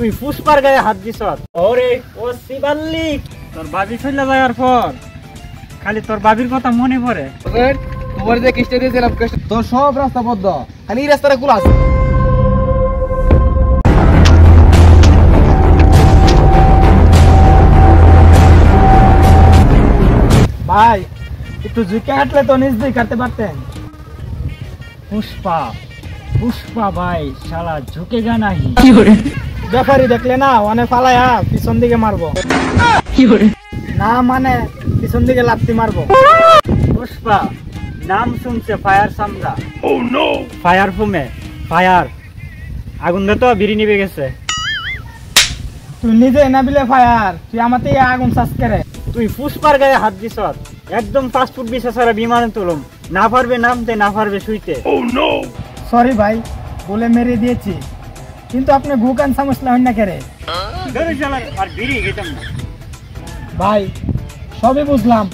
তুই পুষ্পার গায়ে হাত দিছ। ওরে ও শিবাল্লিক, তোর বাবি চলে যাওয়ার পর খালি তোর বাবির কথা মনে পড়ে। তোমার যে কিস্টে দিয়েছিলাম তোর সব রাস্তা বদ্ধ, খালি এই রাস্তাটা খোলা আছে। ভাই একটু ঝুঁকে হাঁটলে তো নিজ দিয়ে কাটতে পারতেন। পুষ্পা পুষ্পা ভাই শালা ঝুঁকেগা নাহি। ব্যাপারী দেখলে না অনেক ফালায়া পিছন দিকে মারবো, না মানে পিছন দিকে লাত্তি মারবো। পুষ্পা নাম শুনছে ফায়ার সামরা। ফায়ার ফুমে ফায়ার আগুন তো বিড়ি নিবে গেছে। তুই নিজে না বিলে ফায়ার, তুই আমাতে আগুন চাষ করে। তুই পুষ্পার গায়ে হাত দিছ, একদম 5 ফুট বিছা ছাড়া বিমানে তুলুম, না পারবে নামতে না পারবে শুইতে। সরি ভাই, বলে মেরে দিয়েছি, কিন্তু আপনি ভুকান সমস্যা হন না কেরে। আর বিড়ি খেতাম না ভাই, সবই বুঝলাম,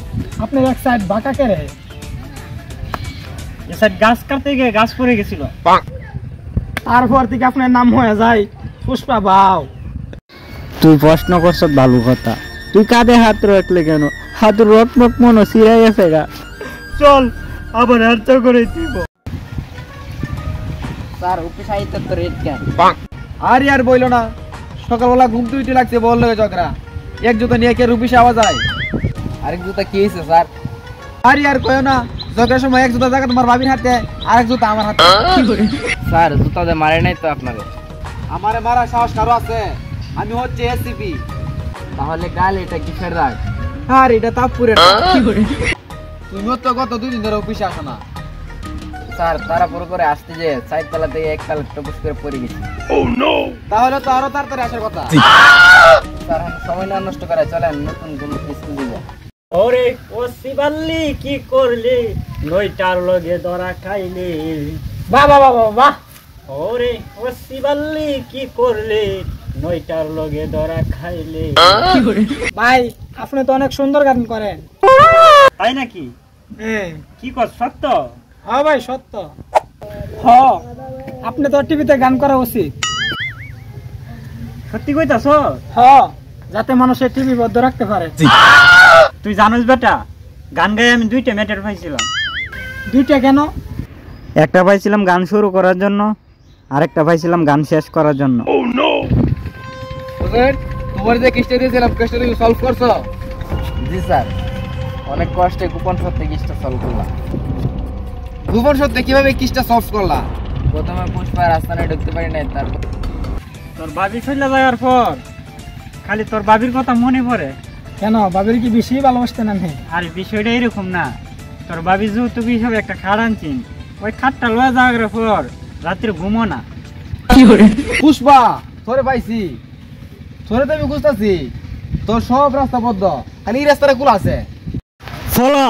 আপনার এক সাইড বাঁকা কেরে। এ সাইড গাছ কাটতে গিয়ে গাছ পড়ে গেছিল, তারপর থেকে আপনার নাম হয়ে যায় পুষ্পা বাউ। তুই প্রশ্ন করছ ভালো কথা, তুই কাঁধে হাত রাখলে কেন? হাত রকমক মনে সিরাই আছে গা। চল আবার হাত করে দিব। স্যার উপে সাহিত্য তো রেড কেন? আর ইয়ার বইলো না, সকালবেলা ঘুম তুইতে লাগছে বল লগে ঝগড়া। এক জুতা নিয়ে কে রুপিসে আওয়াজ যায়, আরেক জুতা কি হয়েছে স্যার? আর ইয়ার কয়ো না, ঝগড়ার সময় এক জুতা জায়গা তোমার ভাবির হাতে, আরেক জুতা আমার হাতে। স্যার জুতা দিয়ে মারে নাই তো আপনারে? আমারে মারা সাহস কারো আছে? আমি হচ্ছে এসিপি। তাহলে গাল এটা কিসের রাগ? আর এটা তাপপুরের। তুমি তো গত 2 দিন ধরে অফিসে আসো না। স্যার তাড়াহুড়ো করে আসতে যে সাইড তলা থেকে এক তালা টপস করে পড়ে গেছি। তাহলে তো আরো তাড়াতাড়ি আসার কথা। স্যার সময় না নষ্ট করে চলেন নতুন কোন স্কুল যাব। ওরে ও শিবাল্লি কি করলি, নইটার লগে ধরা খাইলি। বাহ বাহ বাহ বাহ। ওরে ও শিবাল্লি কি করলি, নইটার লগে ধরা খাইলি। ভাই আপনি তো অনেক সুন্দর গান করেন। তাই নাকি? কি কর সত্য? হ্যাঁ ভাই সত্য। হ্যাঁ আপনি তো টিভিতে গান করা উচিত। সত্যি কইতাছ? হ্যাঁ, যাতে মানুষের টিভি বদ্ধ রাখতে পারে। তুই জানিস বেটা, গান গায়ে আমি 2টা ম্যাটার পাইছিলাম। 2টা কেন? একটা পাইছিলাম গান শুরু করার জন্য, আরেকটা পাইছিলাম গান শেষ করার জন্য। তোমার যে কিস্টে দিয়েছিলাম কিস্টে তুমি সলভ করছো? জি স্যার, অনেক কষ্টে গোপন সত্যি কিস্টটা সলভ করলাম। গোপন সত্যি কিভাবে কিস্টটা সলভ করলা? প্রথমে পুষ্পা রাস্তায় ঢুকতে পারি নাই, তারপর তোর বাবি চলে যাওয়ার পর খালি তোর বাবির কথা মনে পড়ে। কেন, বাবির কি বেশি ভালোবাসতে না? আরে বিষয়টা এরকম না, তোর বাবি যেহেতু হিসাবে একটা খাট আনছিন, ওই খাটটা লয়ে যাওয়ার পর রাত্রে ঘুমো না। পুষ্পা তোরে পাইছি, তোরে তো আমি খুঁজতেছি, তোর সব রাস্তা বদ্ধ, খালি এই রাস্তাটা খোলা আছে। চলো।